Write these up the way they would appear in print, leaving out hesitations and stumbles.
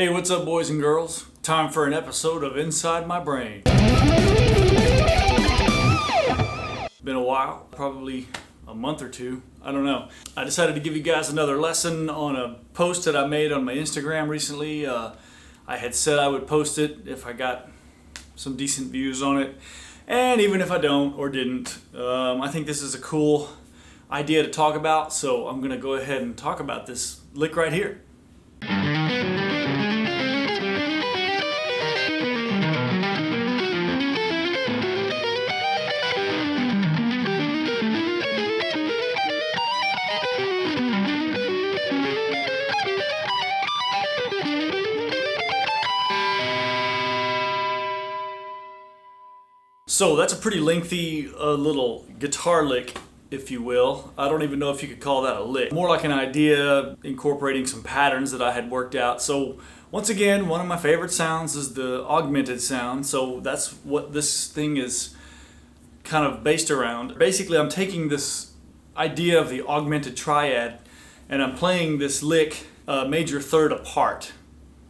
Hey, what's up, boys and girls? Time for an episode of Inside My Brain. Been a while, probably a month or two, I don't know. I decided to give you guys another lesson on a post that I made on my Instagram recently. I had said I would post it if I got some decent views on it. And even if I don't or didn't, I think this is a cool idea to talk about, so I'm going to go ahead and talk about this lick right here. So that's a pretty lengthy little guitar lick, if you will. I don't even know if you could call that a lick. More like an idea incorporating some patterns that I had worked out. So once again, one of my favorite sounds is the augmented sound. So that's what this thing is kind of based around. Basically, I'm taking this idea of the augmented triad and I'm playing this lick major third apart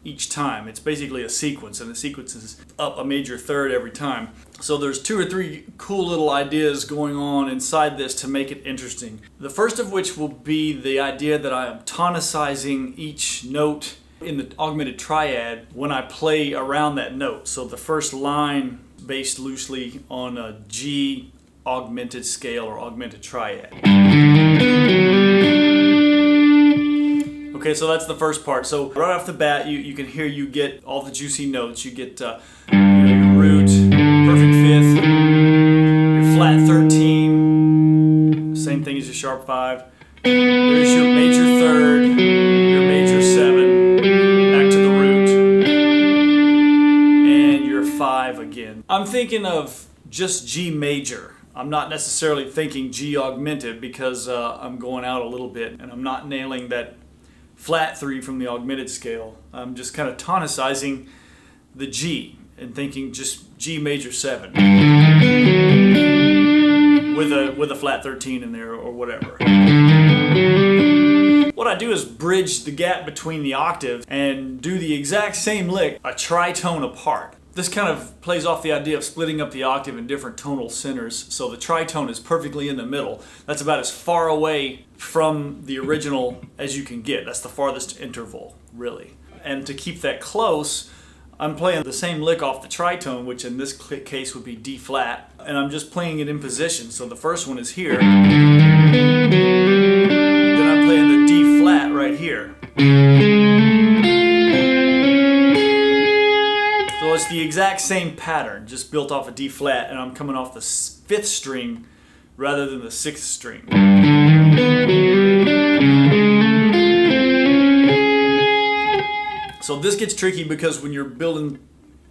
each time. It's basically a sequence, and the sequence is up a major third every time. So there's two or three cool little ideas going on inside this to make it interesting. The first of which will be the idea that I am tonicizing each note in the augmented triad when I play around that note. So the first line based loosely on a G augmented scale or augmented triad. Okay, so that's the first part. So right off the bat, you can hear you get all the juicy notes. You get your root, perfect fifth, your flat 13, same thing as your sharp 5. There's your major third, your major 7, back to the root, and your 5 again. I'm thinking of just G major. I'm not necessarily thinking G augmented because I'm going out a little bit and I'm not nailing that flat 3 from the augmented scale. I'm just kind of tonicizing the G and thinking just G major 7 with a flat 13 in there or whatever. What I do is bridge the gap between the octaves and do the exact same lick a tritone apart. This kind of plays off the idea of splitting up the octave in different tonal centers, so the tritone is perfectly in the middle. That's about as far away from the original as you can get. That's the farthest interval, really. And to keep that close, I'm playing the same lick off the tritone, which in this case would be D flat, and I'm just playing it in position. So the first one is here, then I'm playing the D flat right here. So it's the exact same pattern, just built off a D flat, and I'm coming off the 5th string rather than the 6th string. So this gets tricky because when you're building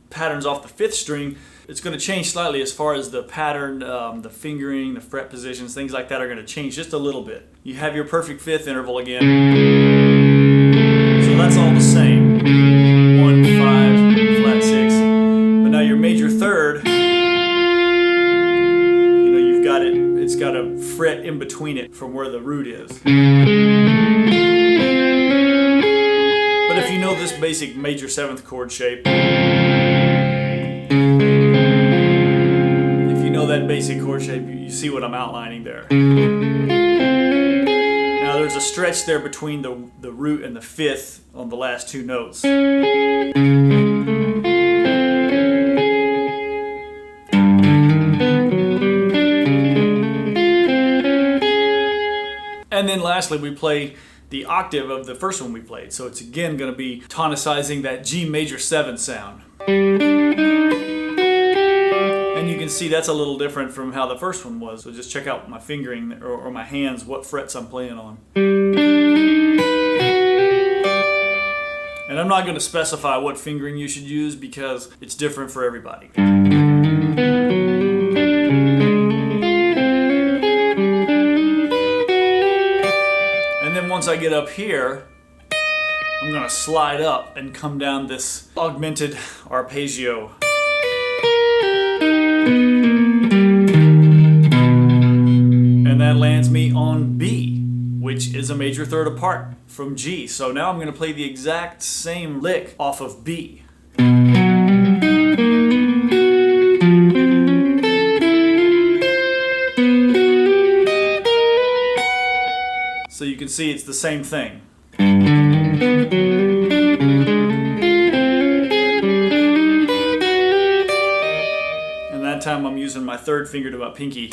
patterns off the 5th string, it's going to change slightly as far as the pattern, the fingering, the fret positions, things like that are going to change just a little bit. You have your perfect 5th interval again. So that's all the same. 1, 5, flat 6. But now your major third, you've got it, it's got a fret in between it from where the root is. But if you know this basic major 7th chord shape, that basic chord shape, you see what I'm outlining there. Now there's a stretch there between the root and the 5th on the last 2 notes. And then lastly, we play the octave of the first one we played. So it's again going to be tonicizing that G major 7 sound. And you can see that's a little different from how the first one was. So just check out my fingering or my hands, what frets I'm playing on. And I'm not going to specify what fingering you should use because it's different for everybody. And then once I get up here, I'm going to slide up and come down this augmented arpeggio. And that lands me on B, which is a major third apart from G. So now I'm going to play the exact same lick off of B. So you can see it's the same thing. And that time I'm using my third finger to my pinky.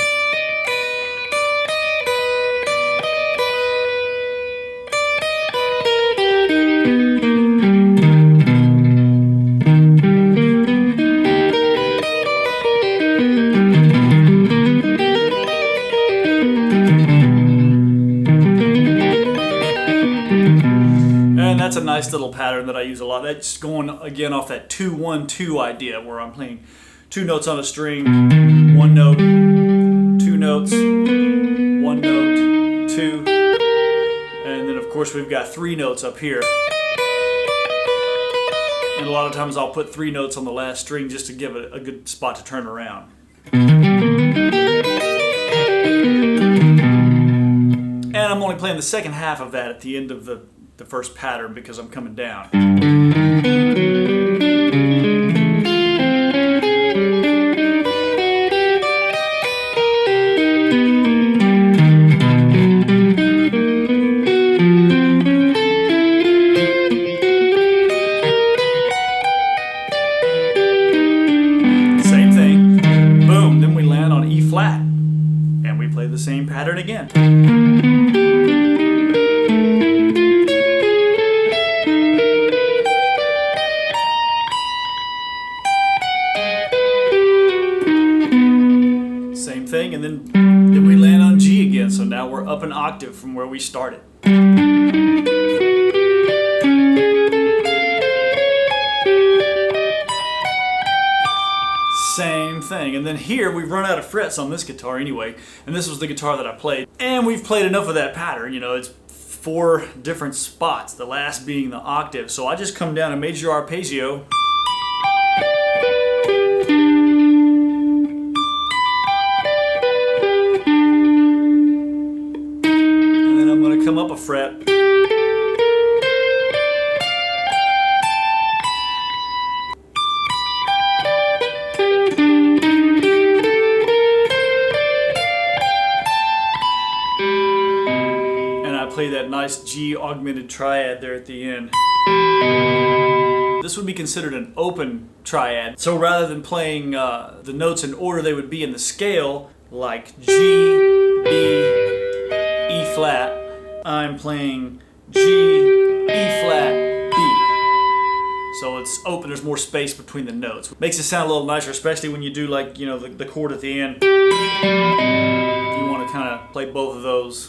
That's a nice little pattern that I use a lot. That's going again off that 2-1-2 idea where I'm playing 2 notes on a string, 1 note, 2 notes, 1 note, 2, and then of course we've got 3 notes up here. And a lot of times I'll put 3 notes on the last string just to give it a good spot to turn around. And I'm only playing the second half of that at the end of the first pattern because I'm coming down. Same thing. Boom, then we land on E flat and we play the same pattern again. Same thing, and then we land on G again, so now we're up an octave from where we started. Same thing, and then here we've run out of frets on this guitar anyway, and this was the guitar that I played. And we've played enough of that pattern, you know, it's 4 different spots, the last being the octave. So I just come down a major arpeggio. Come up a fret. And I play that nice G augmented triad there at the end. This would be considered an open triad. So rather than playing the notes in order they would be in the scale, like G, B, E flat, I'm playing G, E flat, B. So it's open, there's more space between the notes. Makes it sound a little nicer, especially when you do like, you know, the chord at the end. You want to kind of play both of those.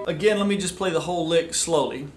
Again, let me just play the whole lick slowly.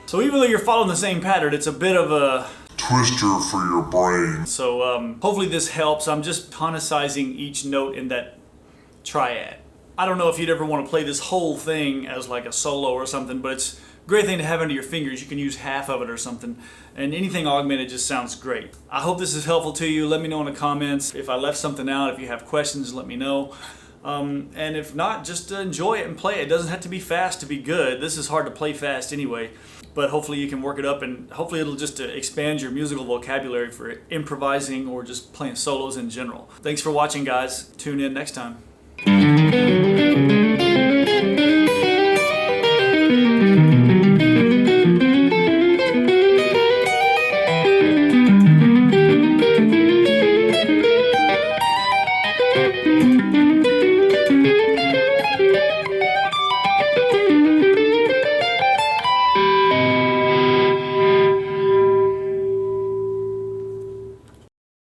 So even though you're following the same pattern, it's a bit of a twister for your brain. So hopefully this helps. I'm just tonicizing each note in that triad. I don't know if you'd ever want to play this whole thing as like a solo or something, but it's a great thing to have under your fingers. You can use half of it or something, and anything augmented just sounds great. I hope this is helpful to you. Let me know in the comments. If I left something out, if you have questions, let me know. And if not, just enjoy it and play it. It doesn't have to be fast to be good. This is hard to play fast anyway, but hopefully you can work it up, and hopefully it'll just expand your musical vocabulary for improvising or just playing solos in general. Thanks for watching, guys. Tune in next time.